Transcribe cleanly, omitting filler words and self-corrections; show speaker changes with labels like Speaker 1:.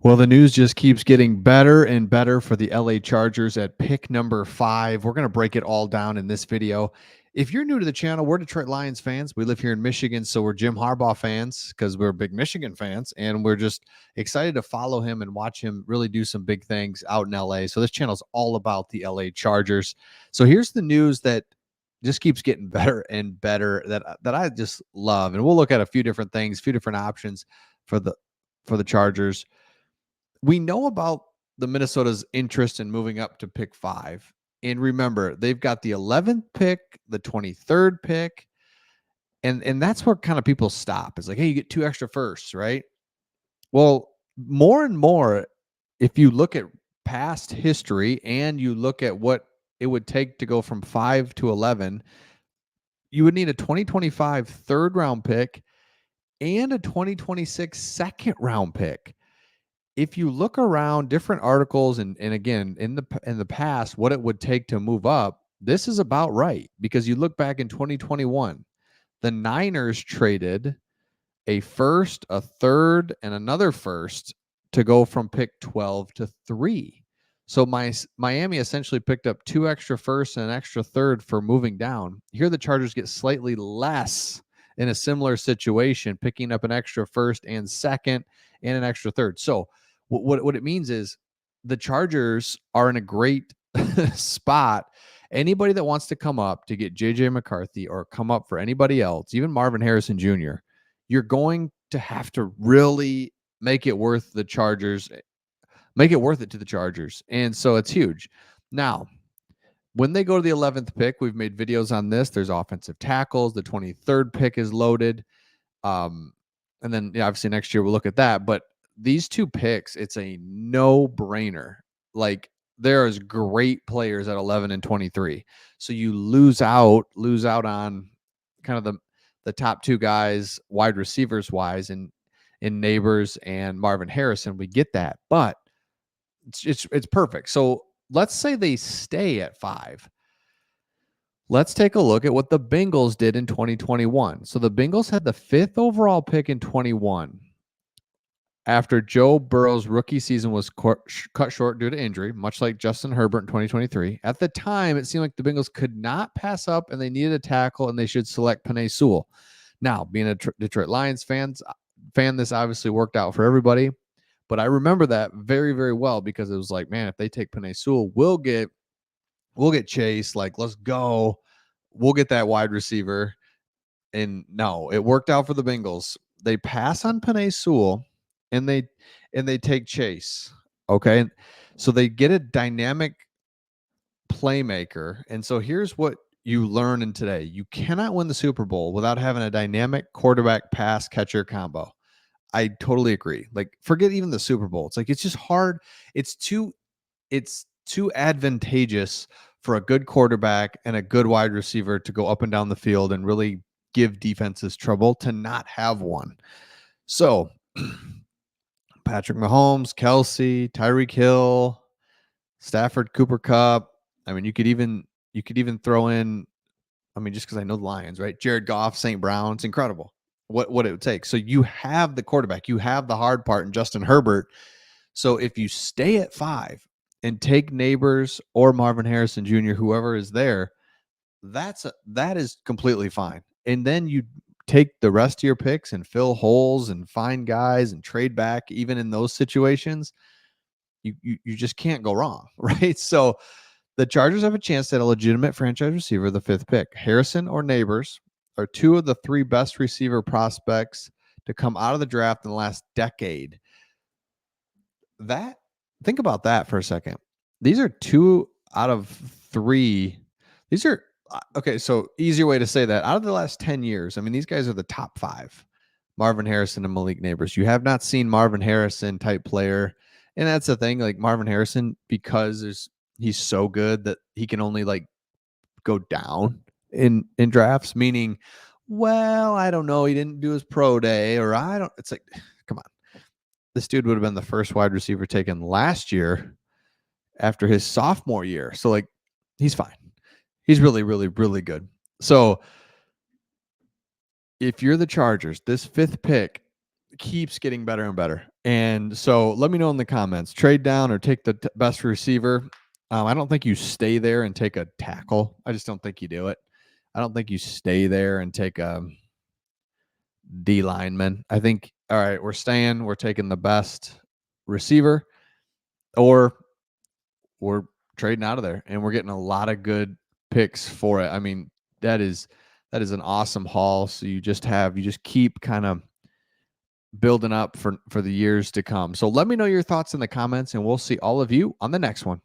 Speaker 1: Well, the news just keeps getting better and better for the LA Chargers at pick number 5. We're going to break it all down in this video. If you're new to the channel, we're Detroit Lions fans. We live here in Michigan, so we're Jim Harbaugh fans because we're big Michigan fans, and we're just excited to follow him and watch him really do some big things out in LA. So this channel is all about the LA Chargers. So here's the news that just keeps getting better and better that I just love, and we'll look at a few different things, a few different options for the Chargers. We know about the Minnesota's interest in moving up to pick 5. And remember, they've got the 11th pick, the 23rd pick, and that's where kind of people stop. It's like, hey, you get 2 extra firsts, right? Well, more and more, if you look at past history and you look at what it would take to go from 5 to 11, you would need a 2025 third round pick and a 2026 second round pick. If you look around different articles and again in the past what it would take to move up, this is about right, because you look back in 2021, the Niners traded a first, a third, and another first to go from pick 12 to 3. So Miami essentially picked up 2 extra firsts and an extra third for moving down. Here the Chargers get slightly less in a similar situation, picking up an extra first and second and an extra third. So what it means is the Chargers are in a great spot. Anybody that wants to come up to get JJ McCarthy or come up for anybody else, even Marvin Harrison Jr., you're going to have to really make it worth the Chargers, make it worth it to the Chargers. And so it's huge. Now, when they go to the 11th pick, we've made videos on this. There's offensive tackles. The 23rd pick is loaded. And then obviously next year we'll look at that. But these 2 picks, it's a no-brainer. Like, there's great players at 11 and 23. So you lose out on kind of the top 2 guys, wide receivers wise, in Nabers and Marvin Harrison. We get that, but it's perfect. So let's say they stay at 5. Let's take a look at what the Bengals did in 2021. So the Bengals had the 5th overall pick in 21 after Joe Burrow's rookie season was cut short due to injury, much like Justin Herbert in 2023. At the time, it seemed like the Bengals could not pass up and they needed a tackle and they should select Penei Sewell. Now, being a Detroit Lions fan, this obviously worked out for everybody. But I remember that very, very well, because it was like, man, if they take Penei Sewell, we'll get Chase. Like, let's go. We'll get that wide receiver. And no, it worked out for the Bengals. They pass on Penei Sewell and they take Chase. Okay. So they get a dynamic playmaker. And so here's what you learn in today. You cannot win the Super Bowl without having a dynamic quarterback pass catcher combo. I totally agree. Like, forget even the Super Bowl. It's like, it's just hard. It's too advantageous for a good quarterback and a good wide receiver to go up and down the field and really give defenses trouble to not have one. So Patrick Mahomes, Kelsey, Tyreek Hill, Stafford, Cooper Kupp. I mean, you could even throw in, I mean, just because I know the Lions, right? Jared Goff, St. Brown. It's incredible what it would take. So you have the quarterback, you have the hard part in Justin Herbert. So if you stay at 5 and take Nabers or Marvin Harrison Jr., whoever is there, that is completely fine. And then you take the rest of your picks and fill holes and find guys and trade back. Even in those situations, you just can't go wrong, right? So the Chargers have a chance at a legitimate franchise receiver, the 5th pick. Harrison or Nabers are 2 of the 3 best receiver prospects to come out of the draft in the last decade. Think about that for a second. These are 2 out of 3. These are okay. So easier way to say that, out of the last 10 years, I mean, these guys are the top 5. Marvin Harrison and Malik Nabers. You have not seen Marvin Harrison type player. And that's the thing, like Marvin Harrison, because he's so good that he can only like go down in drafts, meaning, well, I don't know, he didn't do his pro day, or it's like, come on. This dude would have been the first wide receiver taken last year after his sophomore year. So like, he's fine. He's really, really, really good. So if you're the Chargers, this 5th pick keeps getting better and better. And so let me know in the comments, trade down or take the best receiver. I don't think you stay there and take a tackle. I just don't think you do it. I don't think you stay there and take a D lineman. I think, all right, we're taking the best receiver, or we're trading out of there and we're getting a lot of good picks for it. I mean, that is an awesome haul. So you just keep kind of building up for the years to come. So let me know your thoughts in the comments, and we'll see all of you on the next one.